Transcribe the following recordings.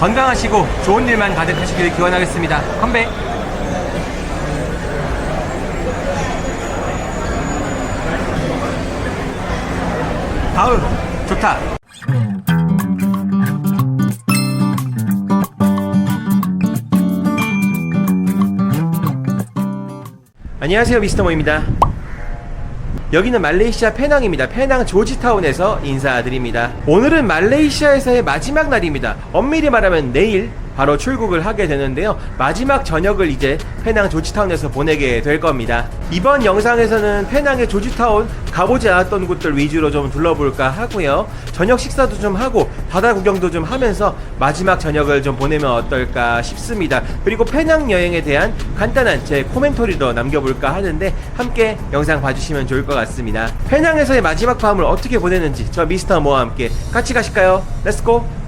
건강하시고 좋은 일만 가득하시길 기원하겠습니다. 건배. 다음 좋다. 안녕하세요, 미스터모입니다. 여기는 말레이시아 페낭입니다. 페낭 조지타운에서 인사드립니다. 오늘은 말레이시아에서의 마지막 날입니다. 엄밀히 말하면 내일 바로 출국을 하게 되는데요. 마지막 저녁을 이제 페낭 조지타운에서 보내게 될 겁니다. 이번 영상에서는 페낭의 조지타운 가보지 않았던 곳들 위주로 좀 둘러볼까 하고요. 저녁 식사도 좀 하고 바다 구경도 좀 하면서 마지막 저녁을 좀 보내면 어떨까 싶습니다. 그리고 페낭 여행에 대한 간단한 제 코멘터리도 남겨볼까 하는데 함께 영상 봐주시면 좋을 것 같습니다. 페낭에서의 마지막 밤을 어떻게 보내는지 저 미스터 모와 함께 같이 가실까요? 렛츠고!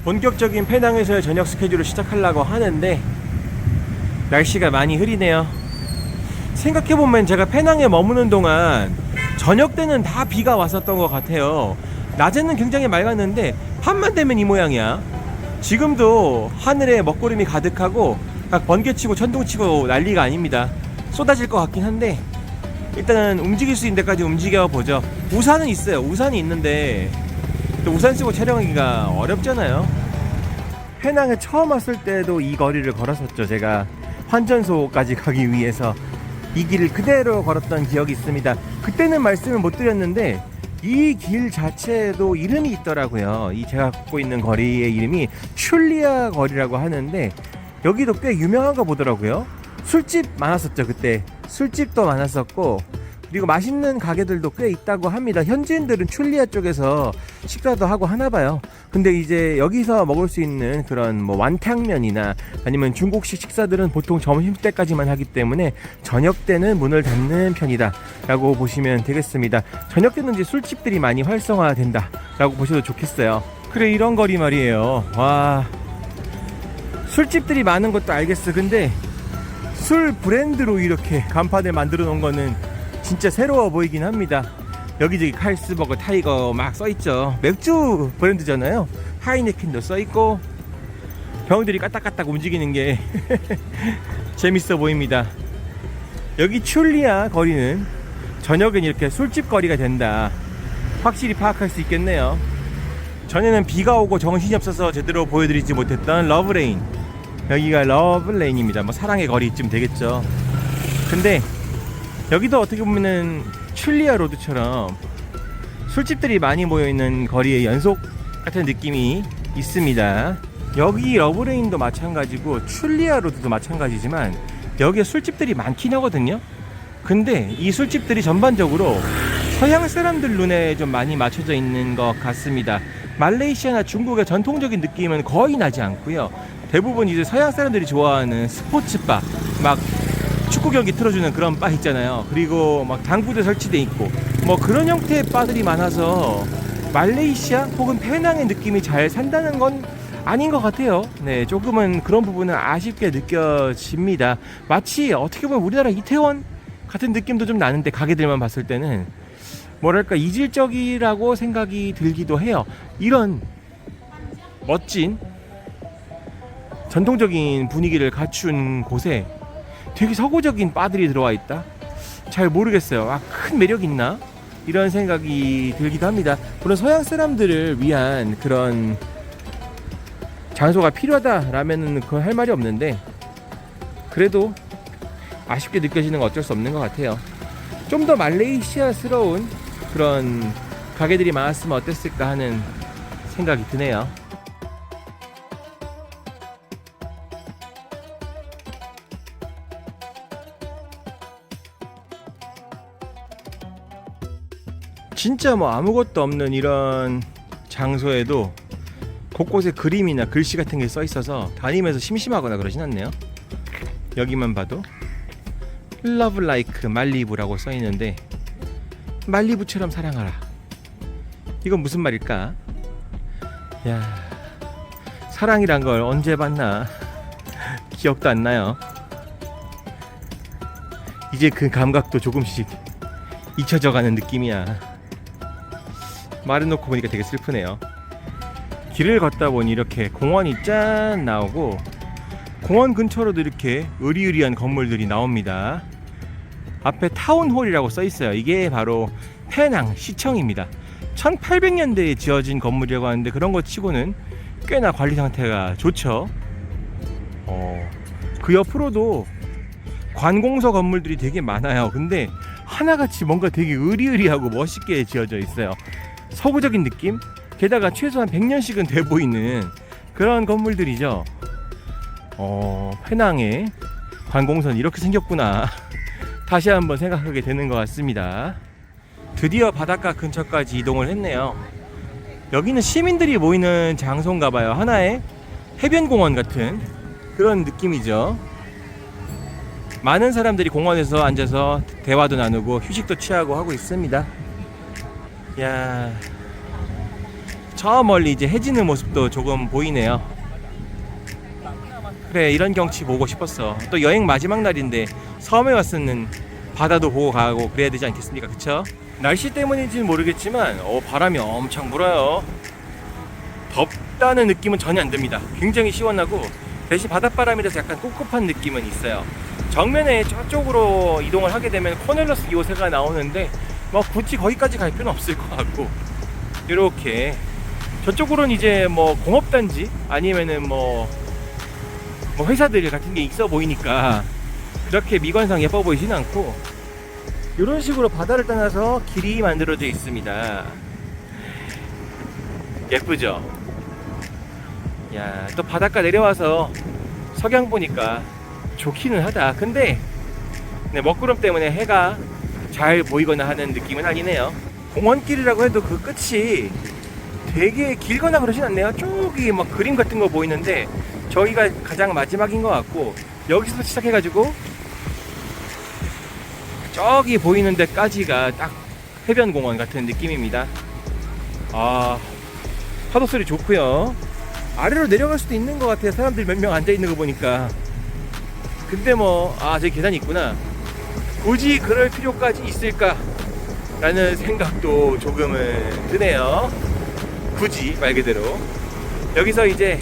본격적인 페낭에서의 저녁 스케줄을 시작하려고 하는데 날씨가 많이 흐리네요. 생각해보면 제가 페낭에 머무는 동안 저녁 때는 다 비가 왔었던 것 같아요. 낮에는 굉장히 맑았는데 밤만 되면 이 모양이야. 지금도 하늘에 먹구름이 가득하고 막 번개치고 천둥치고 난리가 아닙니다. 쏟아질 것 같긴 한데 일단은 움직일 수 있는 데까지 움직여보죠. 우산은 있어요. 우산이 있는데 또 우산 쓰고 촬영하기가 어렵잖아요. 페낭에 처음 왔을 때도 이 거리를 걸었었죠. 제가 환전소까지 가기 위해서 이 길을 그대로 걸었던 기억이 있습니다. 그때는 말씀을 못 드렸는데 이 길 자체에도 이름이 있더라고요. 이 제가 걷고 있는 거리의 이름이 슐리아 거리라고 하는데 여기도 꽤 유명한가 보더라고요. 술집 많았었죠. 그때 술집도 많았었고 그리고 맛있는 가게들도 꽤 있다고 합니다. 현지인들은 슐리아 쪽에서 식사도 하고 하나봐요. 근데 이제 여기서 먹을 수 있는 그런 뭐 완탕면이나 아니면 중국식 식사들은 보통 점심때까지만 하기 때문에 저녁 때는 문을 닫는 편이다 라고 보시면 되겠습니다. 저녁 때는 이제 술집들이 많이 활성화된다 라고 보셔도 좋겠어요. 그래, 이런 거리 말이에요. 와, 술집들이 많은 것도 알겠어. 근데 술 브랜드로 이렇게 간판을 만들어 놓은 거는 진짜 새로워 보이긴 합니다. 여기저기 칼스버거, 타이거 막 써있죠. 맥주 브랜드잖아요. 하이네켄도 써있고 병들이 까딱까딱 움직이는 게 재밌어 보입니다. 여기 슐리아 거리는 저녁엔 이렇게 술집 거리가 된다, 확실히 파악할 수 있겠네요. 전에는 비가 오고 정신이 없어서 제대로 보여드리지 못했던 러브레인, 여기가 러브레인입니다. 뭐 사랑의 거리쯤 되겠죠. 근데 여기도 어떻게 보면은 슐리아 로드처럼 술집들이 많이 모여있는 거리의 연속 같은 느낌이 있습니다. 여기 러브레인도 마찬가지고 슐리아 로드도 마찬가지지만 여기에 술집들이 많긴 하거든요. 근데 이 술집들이 전반적으로 서양 사람들 눈에 좀 많이 맞춰져 있는 것 같습니다. 말레이시아나 중국의 전통적인 느낌은 거의 나지 않고요. 대부분 이제 서양 사람들이 좋아하는 스포츠바, 막 축구 경기 틀어주는 그런 바 있잖아요. 그리고 막 당구대 설치돼 있고 뭐 그런 형태의 바들이 많아서 말레이시아 혹은 페낭의 느낌이 잘 산다는 건 아닌 것 같아요. 네, 조금은 그런 부분은 아쉽게 느껴집니다. 마치 어떻게 보면 우리나라 이태원 같은 느낌도 좀 나는데 가게들만 봤을 때는 뭐랄까 이질적이라고 생각이 들기도 해요. 이런 멋진 전통적인 분위기를 갖춘 곳에 되게 서구적인 바들이 들어와 있다? 잘 모르겠어요. 아, 큰 매력이 있나? 이런 생각이 들기도 합니다. 물론 서양 사람들을 위한 그런 장소가 필요하다라면은 그건 할 말이 없는데 그래도 아쉽게 느껴지는 건 어쩔 수 없는 것 같아요. 좀 더 말레이시아스러운 그런 가게들이 많았으면 어땠을까 하는 생각이 드네요. 진짜 뭐 아무것도 없는 이런 장소에도 곳곳에 그림이나 글씨 같은 게 써 있어서 다니면서 심심하거나 그러진 않네요. 여기만 봐도 Love like 말리부라고 써 있는데 말리부처럼 사랑하라, 이건 무슨 말일까? 야, 사랑이란 걸 언제 봤나 기억도 안 나요. 이제 그 감각도 조금씩 잊혀져 가는 느낌이야. 말해놓고 보니까 되게 슬프네요. 길을 걷다 보니 이렇게 공원이 짠 나오고, 공원 근처로도 이렇게 으리으리한 건물들이 나옵니다. 앞에 타운홀이라고 써 있어요. 이게 바로 페낭 시청입니다. 1800년대에 지어진 건물이라고 하는데, 그런 것 치고는 꽤나 관리 상태가 좋죠. 그 옆으로도 관공서 건물들이 되게 많아요. 근데 하나같이 뭔가 되게 으리으리하고 멋있게 지어져 있어요. 서구적인 느낌? 게다가 최소한 100년씩은 돼 보이는 그런 건물들이죠. 페낭의 관공서는 이렇게 생겼구나. 다시 한번 생각하게 되는 것 같습니다. 드디어 바닷가 근처까지 이동을 했네요. 여기는 시민들이 모이는 장소인가 봐요. 하나의 해변공원 같은 그런 느낌이죠. 많은 사람들이 공원에서 앉아서 대화도 나누고 휴식도 취하고 하고 있습니다. 야, 저 멀리 이제 해지는 모습도 조금 보이네요. 그래, 이런 경치 보고 싶었어. 또 여행 마지막 날인데 섬에 왔으면 바다도 보고 가고 그래야 되지 않겠습니까? 그쵸? 날씨 때문인지는 모르겠지만 바람이 엄청 불어요. 덥다는 느낌은 전혀 안 듭니다. 굉장히 시원하고, 대신 바닷바람이라서 약간 꿉꿉한 느낌은 있어요. 정면에 저쪽으로 이동을 하게 되면 코넬러스 요새가 나오는데 뭐 굳이 거기까지 갈 필요는 없을 것 같고, 이렇게 저쪽으로는 이제 뭐 공업단지 아니면은 뭐 회사들 같은 게 있어 보이니까 그렇게 미관상 예뻐 보이진 않고, 이런 식으로 바다를 떠나서 길이 만들어져 있습니다. 예쁘죠? 야, 또 바닷가 내려와서 석양 보니까 좋기는 하다. 근데 먹구름 때문에 해가 잘 보이거나 하는 느낌은 아니네요. 공원길이라고 해도 그 끝이 되게 길거나 그러진 않네요. 저기 막 그림 같은 거 보이는데 저기가 가장 마지막인 것 같고, 여기서 시작해가지고 저기 보이는 데까지가 딱 해변공원 같은 느낌입니다. 파도 소리 좋고요. 아래로 내려갈 수도 있는 것 같아요. 사람들 몇 명 앉아있는 거 보니까. 근데 저기 계단이 있구나. 굳이 그럴 필요까지 있을까 라는 생각도 조금은 드네요. 굳이 말 그대로 여기서 이제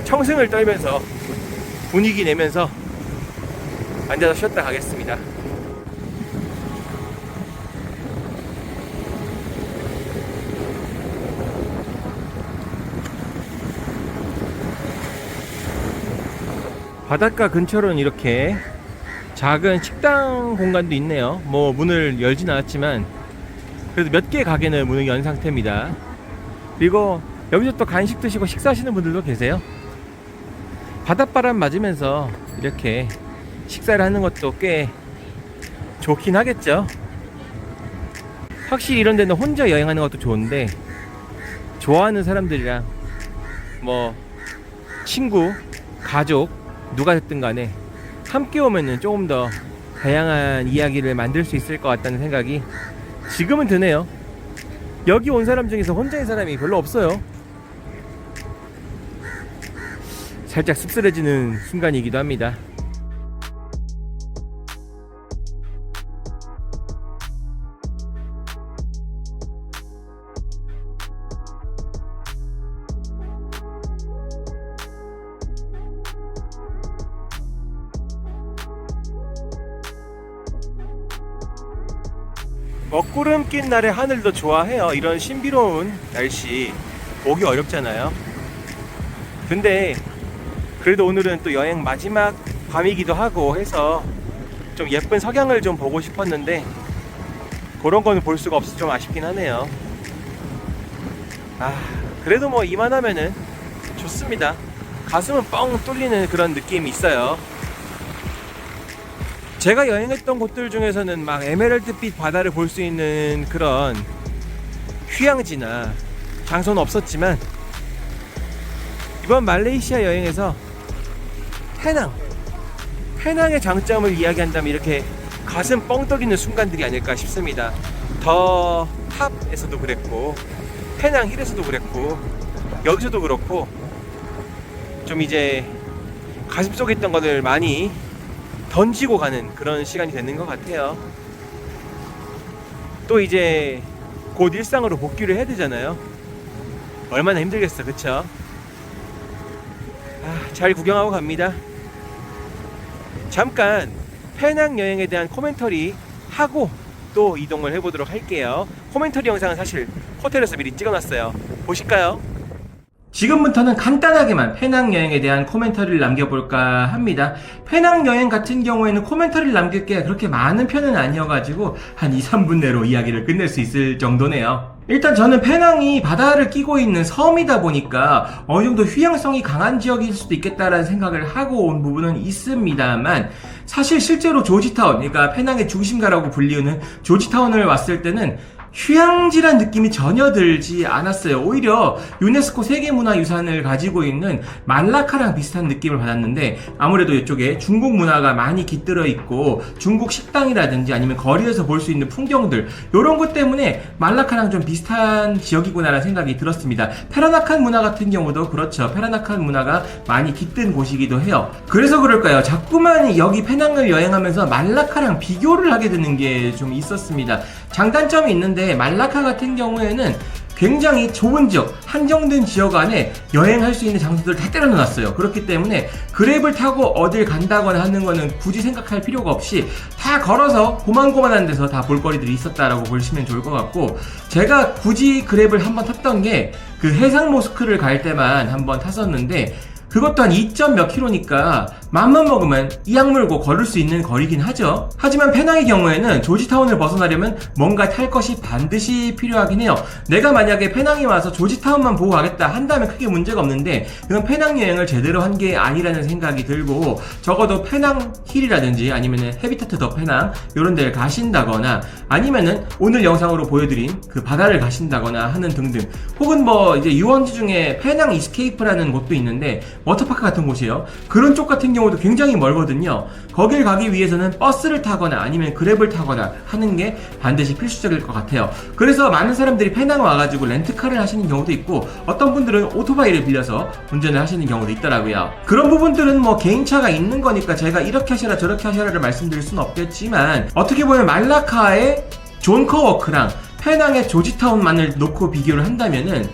청승을 떨면서 분위기 내면서 앉아서 쉬었다 가겠습니다. 바닷가 근처로는 이렇게 작은 식당 공간도 있네요. 문을 열진 않았지만 그래도 몇 개 가게는 문을 연 상태입니다. 그리고 여기서 또 간식 드시고 식사하시는 분들도 계세요. 바닷바람 맞으면서 이렇게 식사를 하는 것도 꽤 좋긴 하겠죠. 확실히 이런 데는 혼자 여행하는 것도 좋은데, 좋아하는 사람들이랑 친구, 가족 누가 됐든 간에 함께 오면은 조금 더 다양한 이야기를 만들 수 있을 것 같다는 생각이 지금은 드네요. 여기 온 사람 중에서 혼자인 사람이 별로 없어요. 살짝 씁쓸해지는 순간이기도 합니다. 먹구름 낀 날의 하늘도 좋아해요. 이런 신비로운 날씨 보기 어렵잖아요. 근데 그래도 오늘은 또 여행 마지막 밤이기도 하고 해서 좀 예쁜 석양을 좀 보고 싶었는데 그런 거는 볼 수가 없어서 좀 아쉽긴 하네요. 그래도 이만하면은 좋습니다. 가슴은 뻥 뚫리는 그런 느낌이 있어요. 제가 여행했던 곳들 중에서는 막 에메랄드빛 바다를 볼 수 있는 그런 휴양지나 장소는 없었지만, 이번 말레이시아 여행에서 페낭의 장점을 이야기한다면 이렇게 가슴 뻥 뚫리는 순간들이 아닐까 싶습니다. 더 탑에서도 그랬고, 페낭 힐에서도 그랬고, 여기서도 그렇고, 좀 이제 가슴속에 있던 것을 많이 던지고 가는 그런 시간이 되는 것 같아요. 또 이제 곧 일상으로 복귀를 해야 되잖아요. 얼마나 힘들겠어, 그쵸? 잘 구경하고 갑니다. 잠깐 페낭 여행에 대한 코멘터리 하고 또 이동을 해보도록 할게요. 코멘터리 영상은 사실 호텔에서 미리 찍어놨어요. 보실까요? 지금부터는 간단하게만 페낭 여행에 대한 코멘터리를 남겨볼까 합니다. 페낭 여행 같은 경우에는 코멘터리를 남길 게 그렇게 많은 편은 아니어가지고 한 2, 3분 내로 이야기를 끝낼 수 있을 정도네요. 일단 저는 페낭이 바다를 끼고 있는 섬이다 보니까 어느 정도 휴양성이 강한 지역일 수도 있겠다라는 생각을 하고 온 부분은 있습니다만, 사실 실제로 조지타운, 그러니까 페낭의 중심가라고 불리우는 조지타운을 왔을 때는 휴양지란 느낌이 전혀 들지 않았어요. 오히려 유네스코 세계문화유산을 가지고 있는 말라카랑 비슷한 느낌을 받았는데, 아무래도 이쪽에 중국 문화가 많이 깃들어 있고 중국 식당이라든지 아니면 거리에서 볼 수 있는 풍경들, 이런 것 때문에 말라카랑 좀 비슷한 지역이구나라는 생각이 들었습니다. 페라나칸 문화 같은 경우도 그렇죠. 페라나칸 문화가 많이 깃든 곳이기도 해요. 그래서 그럴까요? 자꾸만 여기 페낭을 여행하면서 말라카랑 비교를 하게 되는 게 좀 있었습니다. 장단점이 있는데, 말라카 같은 경우에는 굉장히 좁은 지역, 한정된 지역 안에 여행할 수 있는 장소들을 다 때려 넣어놨어요. 그렇기 때문에 그랩을 타고 어딜 간다거나 하는 거는 굳이 생각할 필요가 없이 다 걸어서 고만고만한 데서 다 볼거리들이 있었다라고 보시면 좋을 것 같고, 제가 굳이 그랩을 한번 탔던 게 그 해상 모스크를 갈 때만 한번 탔었는데, 그것도 한 2점 몇 킬로니까 맘만 먹으면 이악 물고 걸을 수 있는 거리긴 하죠. 하지만 페낭의 경우에는 조지타운을 벗어나려면 뭔가 탈 것이 반드시 필요하긴 해요. 내가 만약에 페낭에 와서 조지타운만 보고 가겠다 한다면 크게 문제가 없는데, 이건 페낭 여행을 제대로 한 게 아니라는 생각이 들고, 적어도 페낭 힐이라든지 아니면은 헤비타트 더 페낭 이런 데를 가신다거나, 아니면은 오늘 영상으로 보여드린 그 바다를 가신다거나 하는 등등, 혹은 뭐 이제 유원지 중에 페낭 이스케이프라는 곳도 있는데 워터파크 같은 곳이에요. 그런 쪽 같은 경우도 굉장히 멀거든요. 거길 가기 위해서는 버스를 타거나 아니면 그랩을 타거나 하는 게 반드시 필수적일 것 같아요. 그래서 많은 사람들이 페낭 와가지고 렌트카를 하시는 경우도 있고, 어떤 분들은 오토바이를 빌려서 운전을 하시는 경우도 있더라고요. 그런 부분들은 뭐 개인차가 있는 거니까 제가 이렇게 하셔라 저렇게 하셔라를 말씀드릴 수는 없겠지만, 어떻게 보면 말라카의 존 커워크랑 페낭의 조지타운만을 놓고 비교를 한다면은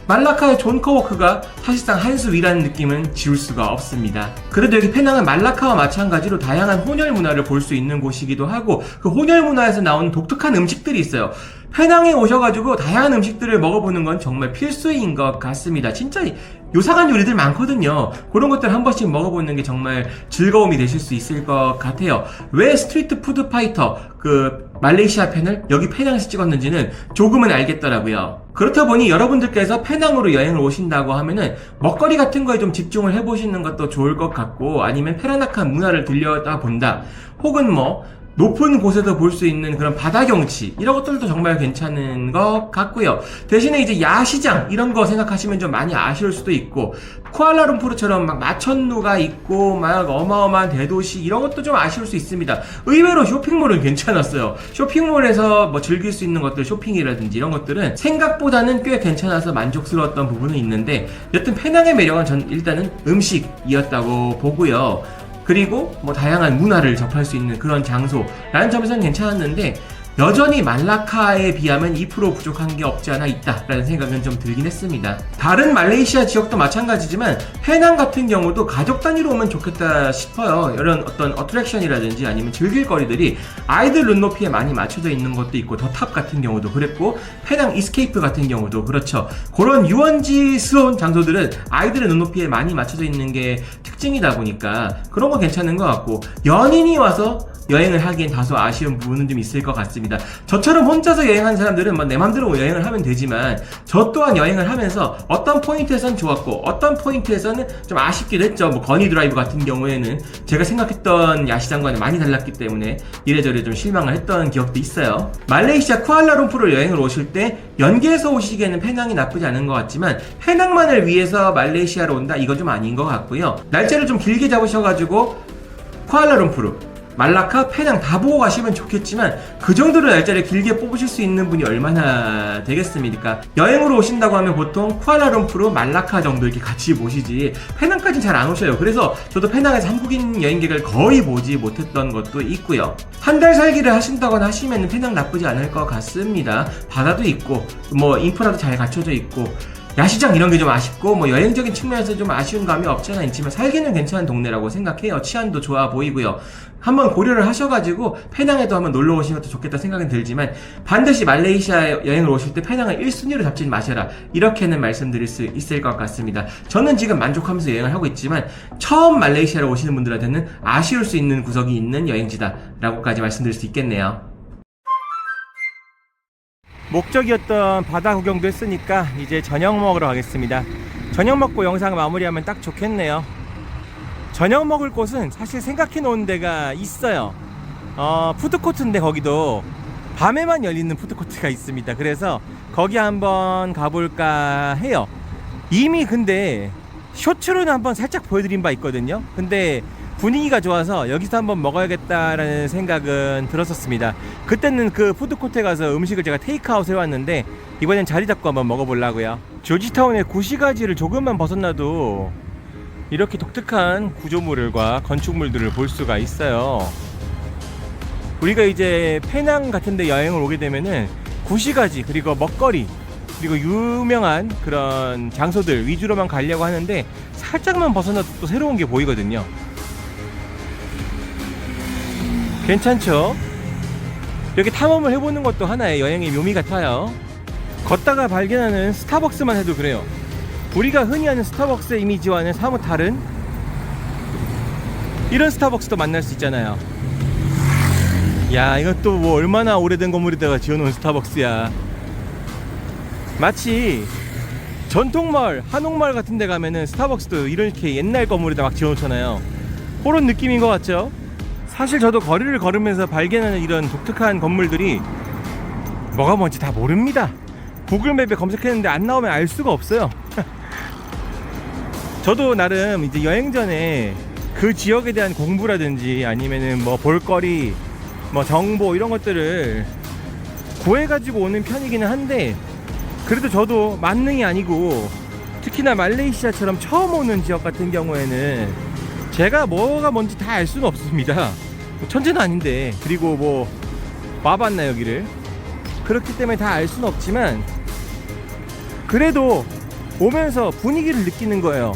말라카의 존 커워크가 사실상 한 수 위라는 느낌은 지울 수가 없습니다. 그래도 여기 페낭은 말라카와 마찬가지로 다양한 혼혈 문화를 볼 수 있는 곳이기도 하고, 그 혼혈 문화에서 나오는 독특한 음식들이 있어요. 페낭에 오셔가지고 다양한 음식들을 먹어보는 건 정말 필수인 것 같습니다. 진짜 요상한 요리들 많거든요. 그런 것들 한 번씩 먹어보는 게 정말 즐거움이 되실 수 있을 것 같아요. 왜 스트리트 푸드 파이터 그 말레이시아 편을 여기 페낭에서 찍었는지는 조금은 알겠더라고요. 그렇다 보니 여러분들께서 페낭으로 여행을 오신다고 하면은 먹거리 같은 거에 좀 집중을 해보시는 것도 좋을 것 같고, 아니면 페라나칸 문화를 들려다 본다, 혹은 뭐 높은 곳에서 볼 수 있는 그런 바다 경치, 이런 것들도 정말 괜찮은 것 같고요. 대신에 이제 야시장 이런 거 생각하시면 좀 많이 아쉬울 수도 있고, 쿠알라룸푸르처럼 막 마천루가 있고 막 어마어마한 대도시, 이런 것도 좀 아쉬울 수 있습니다. 의외로 쇼핑몰은 괜찮았어요. 쇼핑몰에서 뭐 즐길 수 있는 것들, 쇼핑이라든지 이런 것들은 생각보다는 꽤 괜찮아서 만족스러웠던 부분은 있는데, 여튼 페낭의 매력은 전 일단은 음식이었다고 보고요. 그리고 뭐 다양한 문화를 접할 수 있는 그런 장소라는 점에서는 괜찮았는데, 여전히 말라카에 비하면 2% 부족한 게 없지 않아 있다라는 생각은 좀 들긴 했습니다. 다른 말레이시아 지역도 마찬가지지만 페낭 같은 경우도 가족 단위로 오면 좋겠다 싶어요. 이런 어떤 어트랙션이라든지 아니면 즐길 거리들이 아이들 눈높이에 많이 맞춰져 있는 것도 있고, 더 탑 같은 경우도 그랬고, 페낭 이스케이프 같은 경우도 그렇죠. 그런 유원지스러운 장소들은 아이들의 눈높이에 많이 맞춰져 있는 게 특징이다 보니까 그런 거 괜찮은 것 같고, 연인이 와서 여행을 하기엔 다소 아쉬운 부분은 좀 있을 것 같습니다. 저처럼 혼자서 여행하는 사람들은 뭐 내 맘대로 여행을 하면 되지만, 저 또한 여행을 하면서 어떤 포인트에서는 좋았고 어떤 포인트에서는 좀 아쉽기도 했죠. 뭐 거니 드라이브 같은 경우에는 제가 생각했던 야시장과는 많이 달랐기 때문에 이래저래 좀 실망을 했던 기억도 있어요. 말레이시아 쿠알라룸푸르 여행을 오실 때 연계해서 오시기에는 페낭이 나쁘지 않은 것 같지만, 페낭만을 위해서 말레이시아로 온다, 이건 좀 아닌 것 같고요. 날짜를 좀 길게 잡으셔가지고 쿠알라룸푸르, 말라카, 페낭 다 보고 가시면 좋겠지만, 그 정도로 날짜를 길게 뽑으실 수 있는 분이 얼마나 되겠습니까? 여행으로 오신다고 하면 보통 쿠알라룸푸르, 말라카 정도 이렇게 같이 보시지 페낭까지는 잘 안 오셔요. 그래서 저도 페낭에서 한국인 여행객을 거의 보지 못했던 것도 있고요. 한 달 살기를 하신다거나 하시면 페낭 나쁘지 않을 것 같습니다. 바다도 있고 뭐 인프라도 잘 갖춰져 있고, 야시장 이런 게 좀 아쉽고 뭐 여행적인 측면에서 좀 아쉬운 감이 없지 않아 있지만 살기는 괜찮은 동네라고 생각해요. 치안도 좋아 보이고요. 한번 고려를 하셔가지고 페낭에도 한번 놀러 오시는 것도 좋겠다 생각은 들지만 반드시 말레이시아 여행을 오실 때 페낭을 1순위로 잡지 마셔라, 이렇게는 말씀드릴 수 있을 것 같습니다. 저는 지금 만족하면서 여행을 하고 있지만 처음 말레이시아로 오시는 분들한테는 아쉬울 수 있는 구석이 있는 여행지다 라고까지 말씀드릴 수 있겠네요. 목적이었던 바다 구경도 했으니까 이제 저녁 먹으러 가겠습니다. 저녁 먹고 영상 마무리하면 딱 좋겠네요. 저녁 먹을 곳은 사실 생각해 놓은 데가 있어요. 푸드코트인데 거기도 밤에만 열리는 푸드코트가 있습니다. 그래서 거기 한번 가볼까 해요. 이미 근데 쇼츠로는 한번 살짝 보여드린 바 있거든요. 근데 분위기가 좋아서 여기서 한번 먹어야겠다라는 생각은 들었었습니다. 그때는 그 푸드코트에 가서 음식을 제가 테이크아웃 해왔는데 이번엔 자리 잡고 한번 먹어보려고요. 조지타운의 구시가지를 조금만 벗어나도 이렇게 독특한 구조물과 건축물들을 볼 수가 있어요. 우리가 이제 페낭 같은데 여행을 오게 되면은 구시가지 그리고 먹거리 그리고 유명한 그런 장소들 위주로만 가려고 하는데 살짝만 벗어나도 또 새로운 게 보이거든요. 괜찮죠? 이렇게 탐험을 해보는 것도 하나의 여행의 묘미 같아요. 걷다가 발견하는 스타벅스만 해도 그래요. 우리가 흔히 아는 스타벅스의 이미지와는 사뭇 다른 이런 스타벅스도 만날 수 있잖아요. 야, 이것도 뭐 얼마나 오래된 건물에다가 지어놓은 스타벅스야. 마치 전통마을, 한옥마을 같은 데 가면은 스타벅스도 이렇게 옛날 건물에다 막 지어놓잖아요. 그런 느낌인 것 같죠? 사실 저도 거리를 걸으면서 발견하는 이런 독특한 건물들이 뭐가 뭔지 다 모릅니다. 구글맵에 검색했는데 안 나오면 알 수가 없어요. 저도 나름 이제 여행 전에 그 지역에 대한 공부라든지 아니면은 뭐 볼거리, 뭐 정보 이런 것들을 구해가지고 오는 편이기는 한데 그래도 저도 만능이 아니고 특히나 말레이시아처럼 처음 오는 지역 같은 경우에는 제가 뭐가 뭔지 다 알 수는 없습니다. 천재는 아닌데. 그리고 뭐 와봤나 여기를. 그렇기 때문에 다 알 수는 없지만 그래도 오면서 분위기를 느끼는 거예요.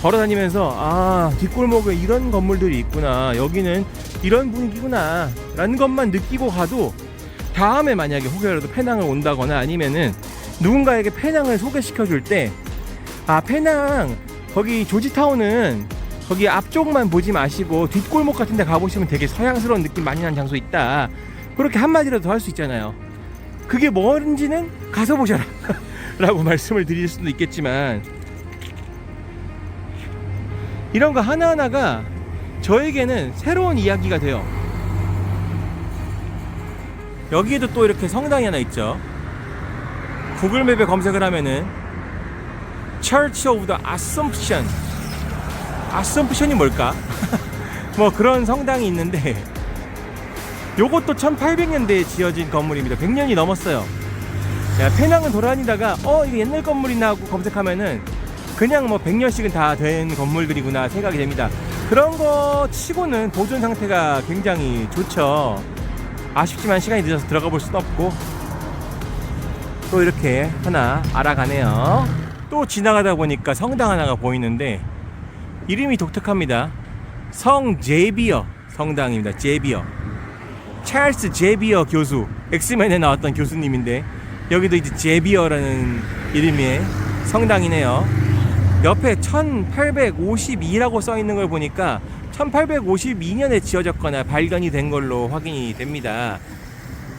걸어다니면서 아, 뒷골목에 이런 건물들이 있구나, 여기는 이런 분위기구나 라는 것만 느끼고 가도 다음에 만약에 혹여라도 페낭을 온다거나 아니면은 누군가에게 페낭을 소개시켜 줄 때 아, 페낭 거기 조지타운은 거기 앞쪽만 보지 마시고 뒷골목 같은 데 가보시면 되게 서양스러운 느낌 많이 나는 장소 있다, 그렇게 한마디라도 더 할 수 있잖아요. 그게 뭔지는 가서 보셔라 라고 말씀을 드릴 수도 있겠지만 이런 거 하나하나가 저에게는 새로운 이야기가 돼요. 여기에도 또 이렇게 성당이 하나 있죠. 구글맵에 검색을 하면은 Church of the Assumption, 아썸프션이 뭘까? 뭐 그런 성당이 있는데 요것도 1800년대에 지어진 건물입니다. 100년이 넘었어요. 야, 페낭은 돌아다니다가 이거 옛날 건물이나 하고 검색하면은 그냥 뭐 100년씩은 다 된 건물들이구나 생각이 됩니다. 그런 거 치고는 보존 상태가 굉장히 좋죠. 아쉽지만 시간이 늦어서 들어가 볼 수는 없고 또 이렇게 하나 알아가네요. 또 지나가다 보니까 성당 하나가 보이는데 이름이 독특합니다. 성 제비어 성당입니다. 제비어, 찰스 제비어 교수, 엑스맨에 나왔던 교수님인데 여기도 이제 제비어라는 이름의 성당이네요. 옆에 1852라고 써있는 걸 보니까 1852년에 지어졌거나 발견이 된 걸로 확인이 됩니다.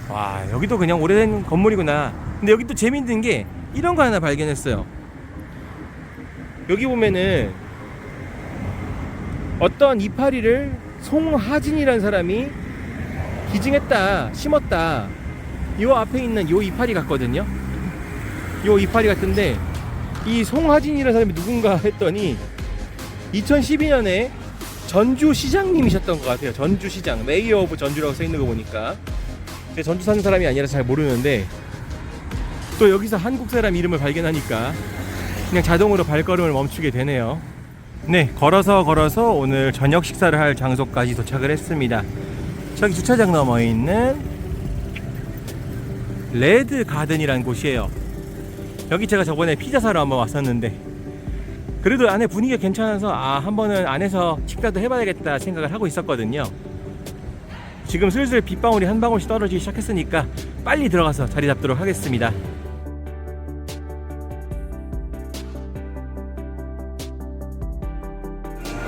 와, 여기도 그냥 오래된 건물이구나. 근데 여기 또 재밌는 게 이런 거 하나 발견했어요. 여기 보면은 어떤 이파리를 송하진이라는 사람이 기증했다, 심었다. 요 앞에 있는 요 이파리 같거든요. 요 이파리 같은데 이 송하진이라는 사람이 누군가 했더니 2012년에 전주시장님이셨던 것 같아요. 전주시장, 메이어 오브 전주라고 써있는 거 보니까 제가 전주 사는 사람이 아니라서 잘 모르는데 또 여기서 한국 사람 이름을 발견하니까 그냥 자동으로 발걸음을 멈추게 되네요. 네, 걸어서 오늘 저녁 식사를 할 장소까지 도착을 했습니다. 저기 주차장 너머에 있는 레드 가든이라는 곳이에요. 여기 제가 저번에 피자 사러 한번 왔었는데 그래도 안에 분위기가 괜찮아서 한 번은 안에서 식사도 해봐야겠다 생각을 하고 있었거든요. 지금 슬슬 빗방울이 한 방울씩 떨어지기 시작했으니까 빨리 들어가서 자리 잡도록 하겠습니다.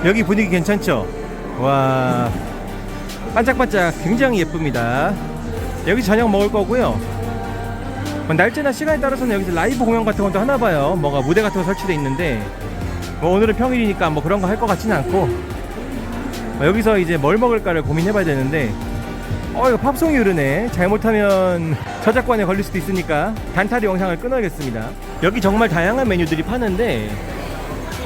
여기 분위기 괜찮죠? 와, 반짝반짝 굉장히 예쁩니다. 여기 저녁 먹을 거고요. 날짜나 시간에 따라서는 여기서 라이브 공연 같은 것도 하나 봐요. 뭐가 무대 같은 거 설치되어 있는데 뭐 오늘은 평일이니까 뭐 그런 거 할 것 같지는 않고 여기서 이제 뭘 먹을까를 고민해 봐야 되는데 이거 팝송이 흐르네. 잘못하면 저작권에 걸릴 수도 있으니까 단타리 영상을 끊어야겠습니다. 여기 정말 다양한 메뉴들이 파는데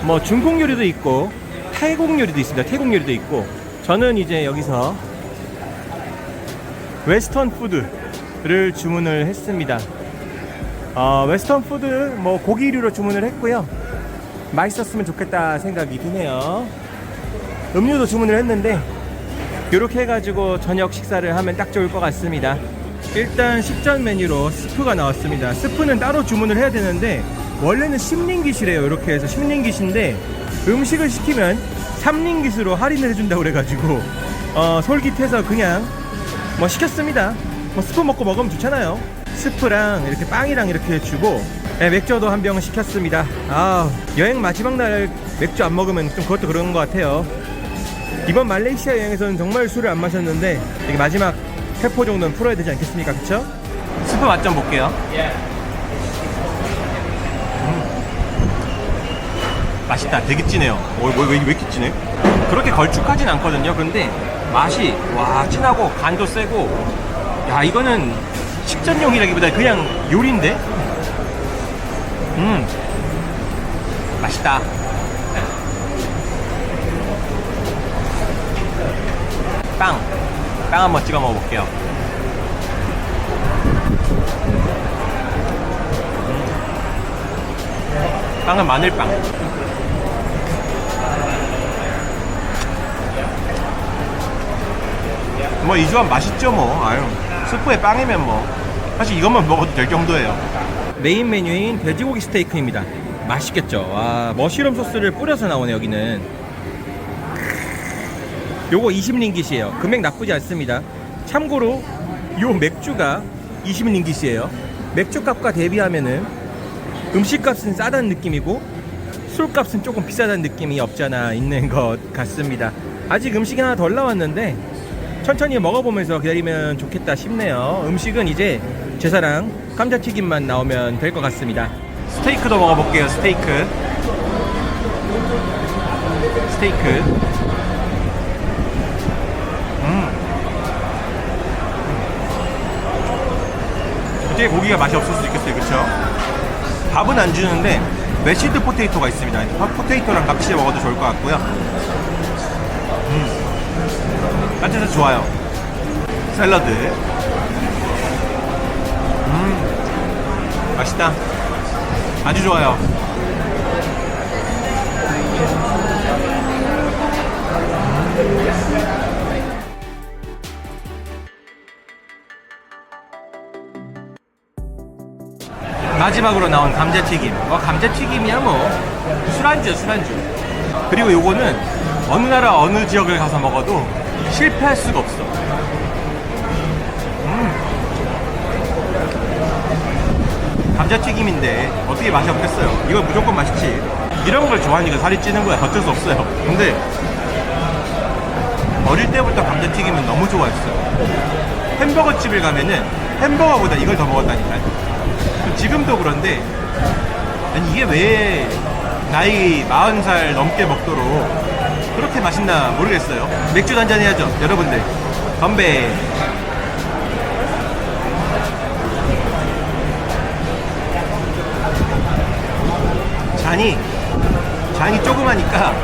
뭐 중국 요리도 있고 태국 요리도 있습니다. 태국 요리도 있고 저는 이제 여기서 웨스턴 푸드를 주문을 했습니다. 웨스턴 푸드 뭐 고기류로 주문을 했고요. 맛있었으면 좋겠다 생각이 드네요. 음료도 주문을 했는데 이렇게 해가지고 저녁 식사를 하면 딱 좋을 것 같습니다. 일단 식전 메뉴로 스프가 나왔습니다. 스프는 따로 주문을 해야 되는데 원래는 10링깃이래요. 이렇게 해서 10링깃인데 음식을 시키면 3링깃으로 할인을 해준다고 그래가지고 솔깃해서 그냥 뭐 시켰습니다. 뭐 스프 먹고 먹으면 좋잖아요. 스프랑 이렇게 빵이랑 이렇게 주고 맥주도 한 병 시켰습니다. 여행 마지막 날 맥주 안 먹으면 좀 그것도 그런 것 같아요. 이번 말레이시아 여행에서는 정말 술을 안 마셨는데 이게 마지막 세포 정도는 풀어야 되지 않겠습니까? 그쵸? 스프 맛 좀 볼게요. 맛있다. 되게 진해요. 왜 이렇게 진해? 그렇게 걸쭉하진 않거든요. 근데 맛이 진하고 간도 세고 이거는 식전용이라기보다 그냥 요리인데? 맛있다. 빵 한번 찍어 먹어볼게요. 빵은 마늘빵. 뭐 이 조합 맛있죠 뭐. 스프에 빵이면 뭐 사실 이것만 먹어도 될 정도예요. 메인 메뉴인 돼지고기 스테이크입니다. 맛있겠죠. 머쉬룸 소스를 뿌려서 나오네. 여기는 요거 20링깃이에요 금액 나쁘지 않습니다. 참고로 요 맥주가 20링깃이에요 맥주값과 대비하면은 음식값은 싸다는 느낌이고 술값은 조금 비싸다는 느낌이 없잖아 있는 것 같습니다. 아직 음식이 하나 덜 나왔는데 천천히 먹어보면서 기다리면 좋겠다 싶네요. 음식은 이제 제사랑 감자튀김만 나오면 될 것 같습니다. 스테이크도 먹어볼게요. 스테이크 어떻게 고기가 맛이 없을 수 있겠어요. 그쵸? 밥은 안 주는데 메시드 포테이토가 있습니다. 포테이토랑 같이 먹어도 좋을 것 같고요. 따뜻해서 좋아요. 샐러드 맛있다. 아주 좋아요. 마지막으로 나온 감자튀김. 감자튀김이야 뭐 술안주야 술안주. 그리고 요거는 어느 나라 어느 지역을 가서 먹어도 실패할 수가 없어. 감자튀김인데 어떻게 맛이 없겠어요. 이거 무조건 맛있지. 이런 걸 좋아하니까 살이 찌는 거야. 어쩔 수 없어요. 근데 어릴 때부터 감자튀김은 너무 좋아했어요. 햄버거 집을 가면은 햄버거보다 이걸 더 먹었다니까요. 지금도 그런데 아니 이게 왜 나이 40살 넘게 먹도록 그렇게 맛있나 모르겠어요. 맥주 한잔 해야죠 여러분들. 건배. 잔이 조그마니까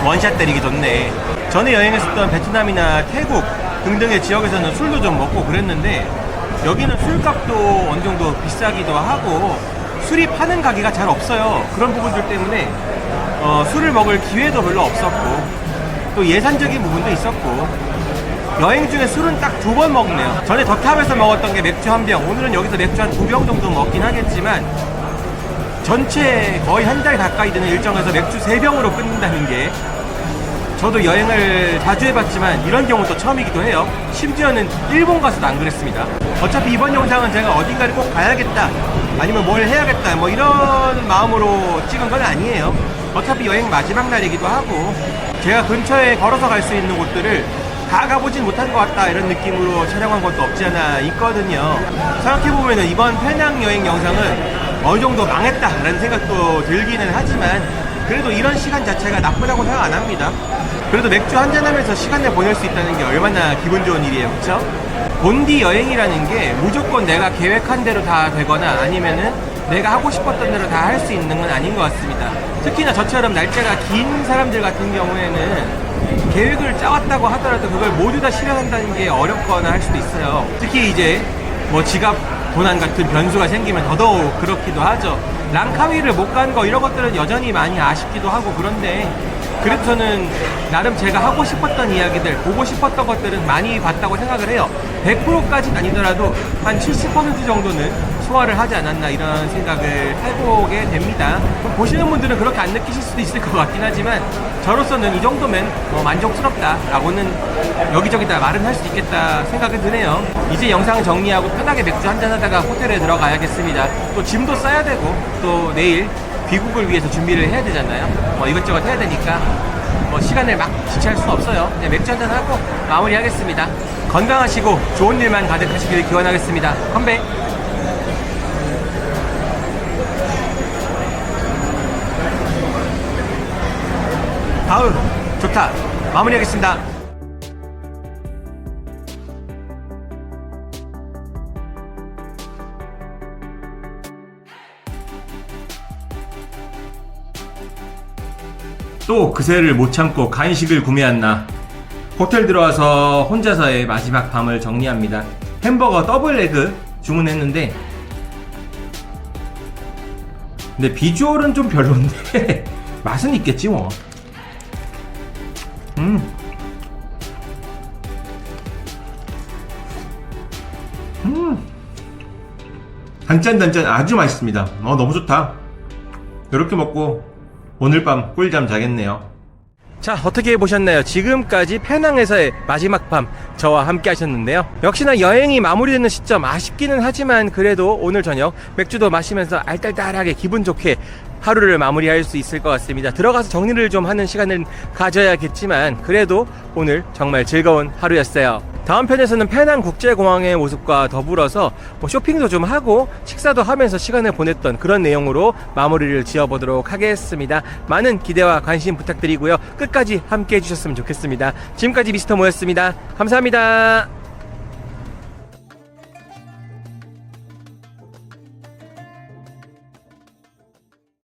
원샷 때리기 좋네. 전에 여행했었던 베트남이나 태국 등등의 지역에서는 술도 좀 먹고 그랬는데 여기는 술값도 어느 정도 비싸기도 하고 술이 파는 가게가 잘 없어요. 그런 부분들 때문에 술을 먹을 기회도 별로 없었고 또 예산적인 부분도 있었고 여행 중에 술은 딱 2번 먹네요. 전에 더탑에서 먹었던 게 맥주 1병, 오늘은 여기서 맥주 한 2병 정도 먹긴 하겠지만 전체 거의 한 달 가까이 되는 일정에서 맥주 3병으로 끊는다는 게, 저도 여행을 자주 해봤지만 이런 경우도 처음이기도 해요. 심지어는 일본 가서도 안 그랬습니다. 어차피 이번 영상은 제가 어딘가를 꼭 가야겠다, 아니면 뭘 해야겠다, 뭐 이런 마음으로 찍은 건 아니에요. 어차피 여행 마지막 날이기도 하고, 제가 근처에 걸어서 갈 수 있는 곳들을 다 가보진 못한 것 같다, 이런 느낌으로 촬영한 것도 없지 않아 있거든요. 생각해보면 이번 페낭 여행 영상은 어느 정도 망했다라는 생각도 들기는 하지만, 그래도 이런 시간 자체가 나쁘다고 생각 안 합니다. 그래도 맥주 한잔하면서 시간을 보낼 수 있다는 게 얼마나 기분 좋은 일이에요, 그쵸? 본디 여행이라는 게 무조건 내가 계획한 대로 다 되거나 아니면은 내가 하고 싶었던 대로 다 할 수 있는 건 아닌 것 같습니다. 특히나 저처럼 날짜가 긴 사람들 같은 경우에는 계획을 짜왔다고 하더라도 그걸 모두 다 실현한다는 게 어렵거나 할 수도 있어요. 특히 이제 뭐 지갑 도난 같은 변수가 생기면 더더욱 그렇기도 하죠. 랑카위를 못 간 거 이런 것들은 여전히 많이 아쉽기도 하고, 그런데 그래도 저는 나름 제가 하고 싶었던 이야기들, 보고 싶었던 것들은 많이 봤다고 생각을 해요. 100%까지는 아니더라도 한 70% 정도는 소화를 하지 않았나, 이런 생각을 해보게 됩니다. 보시는 분들은 그렇게 안 느끼실 수도 있을 것 같긴 하지만, 저로서는 이 정도면 만족스럽다라고는 여기저기다 말은 할 수 있겠다 생각이 드네요. 이제 영상 정리하고 편하게 맥주 한잔 하다가 호텔에 들어가야겠습니다. 또 짐도 싸야 되고, 또 내일 귀국을 위해서 준비를 해야 되잖아요. 이것저것 해야 되니까 시간을 막 지체할 수 없어요. 그냥 맥주 한잔 하고 마무리하겠습니다. 건강하시고 좋은 일만 가득하시길 기원하겠습니다. 건배! 다음 좋다. 마무리하겠습니다. 또 그새를 못 참고 간식을 구매한 나, 호텔 들어와서 혼자서의 마지막 밤을 정리합니다. 햄버거 더블 에그 주문했는데, 근데 비주얼은 좀 별론데 맛은 있겠지 뭐. 단짠단짠 아주 맛있습니다. 너무 좋다. 이렇게 먹고 오늘 밤 꿀잠 자겠네요. 자, 어떻게 보셨나요? 지금까지 페낭에서의 마지막 밤 저와 함께 하셨는데요. 역시나 여행이 마무리되는 시점 아쉽기는 하지만, 그래도 오늘 저녁 맥주도 마시면서 알딸딸하게 기분 좋게 하루를 마무리할 수 있을 것 같습니다. 들어가서 정리를 좀 하는 시간을 가져야겠지만, 그래도 오늘 정말 즐거운 하루였어요. 다음 편에서는 페낭 국제공항의 모습과 더불어서 쇼핑도 좀 하고 식사도 하면서 시간을 보냈던 그런 내용으로 마무리를 지어보도록 하겠습니다. 많은 기대와 관심 부탁드리고요. 끝까지 함께 해주셨으면 좋겠습니다. 지금까지 미스터 모였습니다. 감사합니다.